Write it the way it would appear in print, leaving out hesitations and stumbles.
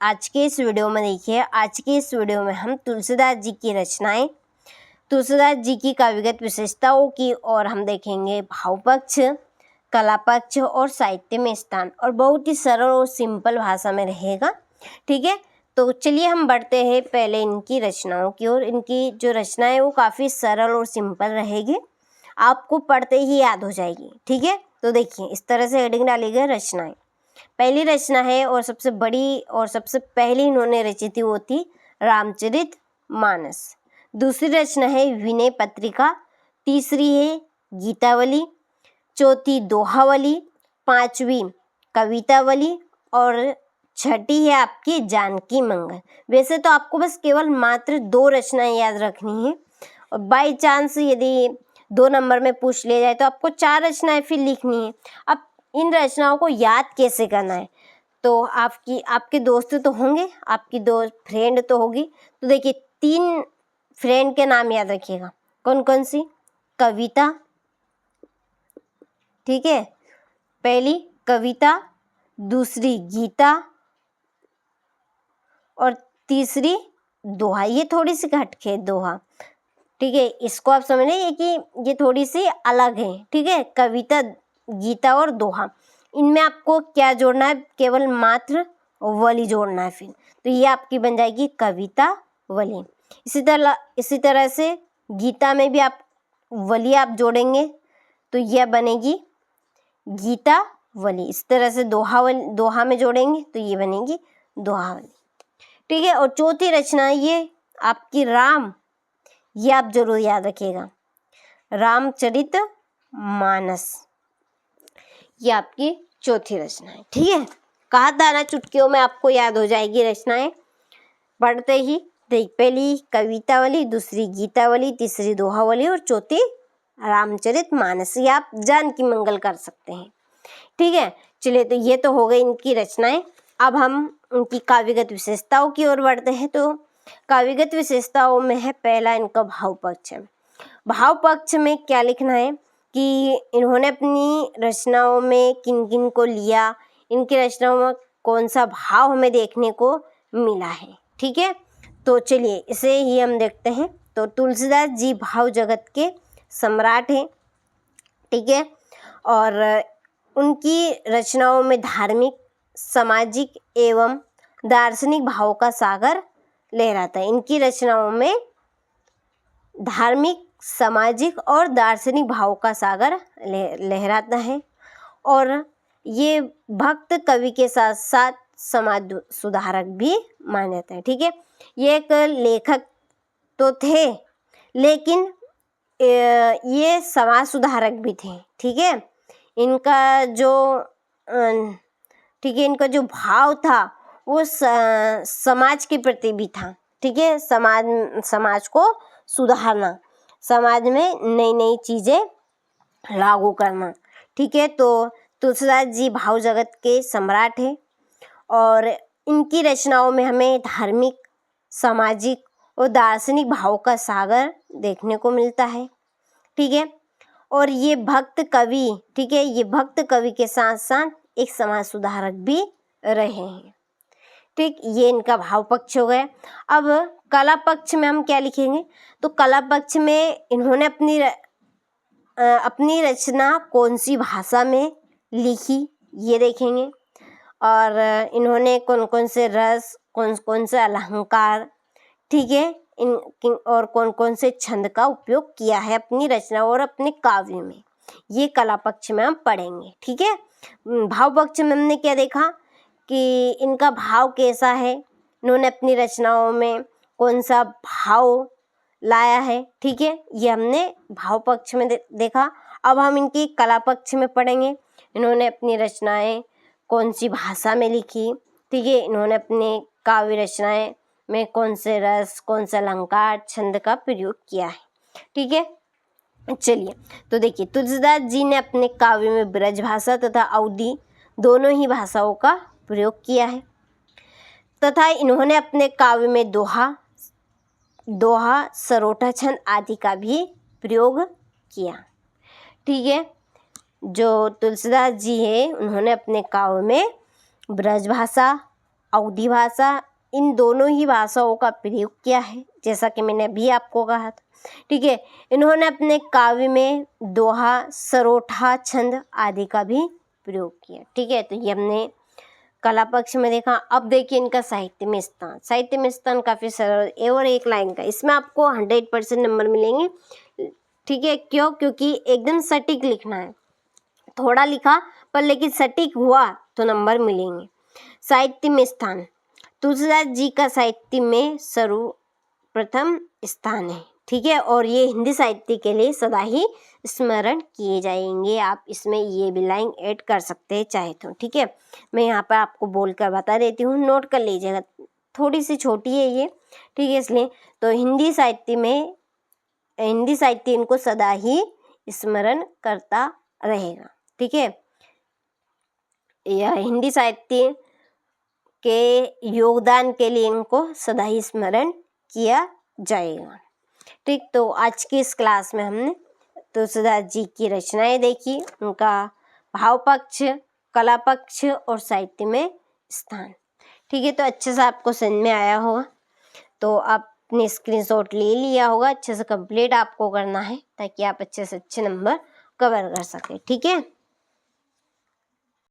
आज के इस वीडियो में देखिए, आज के इस वीडियो में हम तुलसीदास जी की रचनाएं, तुलसीदास जी की काव्यगत विशेषताओं की और हम देखेंगे भाव पक्ष, कला पक्ष और साहित्य में स्थान, और बहुत ही सरल और सिंपल भाषा में रहेगा। ठीक है, तो चलिए हम बढ़ते हैं पहले इनकी रचनाओं की ओर। इनकी जो रचना है वो काफ़ी सरल और सिंपल रहेगी, आपको पढ़ते ही याद हो जाएगी। ठीक है, तो देखिए इस तरह से हेडिंग डाली गई रचनाएं। पहली रचना है और सबसे बड़ी और सबसे पहली इन्होंने रची थी वो थी रामचरित मानस। दूसरी रचना है विनय पत्रिका, तीसरी है गीतावली, चौथी दोहावली, पांचवी कवितावली और छठी है आपकी जानकी मंगल। वैसे तो आपको बस केवल मात्र 2 रचनाएं याद रखनी है, और बाई चांस यदि 2 नंबर में पूछ लिया जाए तो आपको 4 रचनाएं फिर लिखनी है। अब इन रचनाओं को याद कैसे करना है, तो आपके दोस्त तो होंगे, आपकी दोस्त फ्रेंड तो होगी। तो देखिए 3 फ्रेंड के नाम याद रखिएगा। कौन कौन सी? कविता, ठीक है, पहली कविता, दूसरी गीता और तीसरी दोहा। ये थोड़ी सी हटके दोहा, ठीक है, इसको आप समझ लें कि ये थोड़ी सी अलग है। ठीक है, कविता, गीता और दोहा, इनमें आपको क्या जोड़ना है? केवल मात्र वली जोड़ना है। फिर तो ये आपकी बन जाएगी कविता वली। इसी तरह से गीता में भी आप वली आप जोड़ेंगे तो यह बनेगी गीता वली। इस तरह से दोहा में जोड़ेंगे तो ये बनेगी दोहावली। ठीक है, और चौथी रचना ये आपकी राम, ये आप जरूर याद रखिएगा, रामचरित मानस, ये आपकी चौथी रचना है। ठीक है, कहा था ना चुटकियों में आपको याद हो जाएगी रचनाएं पढ़ते ही। देख, पहली कवितावली, दूसरी गीतावली, तीसरी दोहावली और चौथी रामचरित मानस। ये आप जानकी मंगल कर सकते हैं। ठीक है, चलिए, तो ये तो हो गई इनकी रचनाएं। अब हम उनकी काव्यगत विशेषताओं की ओर बढ़ते हैं। तो काव्यगत विशेषताओं में है पहला इनका भाव पक्ष। भाव पक्ष में क्या लिखना है कि इन्होंने अपनी रचनाओं में किन किन को लिया, इनकी रचनाओं में कौन सा भाव हमें देखने को मिला है। ठीक है, तो चलिए इसे ही हम देखते हैं। तो तुलसीदास जी भाव जगत के सम्राट हैं। ठीक है, और उनकी रचनाओं में धार्मिक, सामाजिक एवं दार्शनिक भाव का सागर लहराता है। इनकी रचनाओं में धार्मिक, सामाजिक और दार्शनिक भाव का सागर लहराता है, और ये भक्त कवि के साथ साथ समाज सुधारक भी माने जाते हैं। ठीक है, ये एक लेखक तो थे, लेकिन ये समाज सुधारक भी थे। ठीक है, इनका जो भाव था वो समाज के प्रति भी था। ठीक है, समाज को सुधारना, समाज में नई नई चीज़ें लागू करना। ठीक है, तो तुलसीदास जी भाव जगत के सम्राट हैं, और इनकी रचनाओं में हमें धार्मिक, सामाजिक और दार्शनिक भाव का सागर देखने को मिलता है। ठीक है, और ये भक्त कवि, ठीक है, ये भक्त कवि के साथ साथ एक समाज सुधारक भी रहे हैं। ठीक, ये इनका भाव पक्ष हो गया। अब कला पक्ष में हम क्या लिखेंगे? तो कला पक्ष में इन्होंने अपनी रचना कौन सी भाषा में लिखी ये देखेंगे, और इन्होंने कौन कौन से रस, कौन कौन से अलंकार, ठीक है, और कौन कौन से छंद का उपयोग किया है अपनी रचना और अपने काव्य में, ये कला पक्ष में हम पढ़ेंगे। ठीक है, भाव पक्ष में हमने क्या देखा कि इनका भाव कैसा है, इन्होंने अपनी रचनाओं में कौन सा भाव लाया है। ठीक है, ये हमने भाव पक्ष में देखा। अब हम इनकी कला पक्ष में पढ़ेंगे, इन्होंने अपनी रचनाएं कौन सी भाषा में लिखी। ठीक है, इन्होंने अपने काव्य रचनाएं में कौन से रस, कौन सा अलंकार, छंद का प्रयोग किया है। ठीक है, चलिए, तो देखिए तुलसीदास जी ने अपने काव्य में ब्रज भाषा तथा अवधी दोनों ही भाषाओं का प्रयोग किया है, तथा इन्होंने अपने काव्य में दोहा, सरोठा छंद आदि का भी प्रयोग किया। ठीक है, जो तुलसीदास जी है उन्होंने अपने काव्य में ब्रज भाषा, अवधी भाषा, इन दोनों ही भाषाओं का प्रयोग किया है, जैसा कि मैंने अभी आपको कहा था। ठीक है, इन्होंने अपने काव्य में दोहा, सरोठा, छंद आदि का भी प्रयोग किया। ठीक है, तो ये हमने कला पक्ष में देखा। अब देखिए इनका साहित्य में स्थान। साहित्य में स्थान काफ़ी सरल और एक लाइन का, इसमें आपको 100% नंबर मिलेंगे। ठीक है, क्यों? क्योंकि एकदम सटीक लिखना है, थोड़ा लिखा पर लेकिन सटीक हुआ तो नंबर मिलेंगे। साहित्य में स्थान, तुलसीदास जी का साहित्य में सर्वप्रथम स्थान है। ठीक है, और ये हिंदी साहित्य के लिए सदा ही स्मरण किए जाएंगे। आप इसमें ये भी लाइन ऐड कर सकते हैं चाहे तो। ठीक है, मैं यहाँ पर आपको बोलकर बता देती हूँ, नोट कर लीजिएगा, थोड़ी सी छोटी है ये। ठीक है, इसलिए तो हिंदी साहित्य इनको सदा ही स्मरण करता रहेगा। ठीक है, यह हिंदी साहित्य के योगदान के लिए इनको सदा ही स्मरण किया जाएगा। ठीक, तो आज की इस क्लास में हमने तुलसीदास जी की रचनाएं देखी, उनका भाव पक्ष, कला पक्ष और साहित्य में स्थान। ठीक है, तो अच्छे से आपको समझ में आया होगा, तो आपने स्क्रीनशॉट ले लिया होगा। अच्छे से कंप्लीट आपको करना है ताकि आप अच्छे से अच्छे नंबर कवर कर सकें। ठीक है।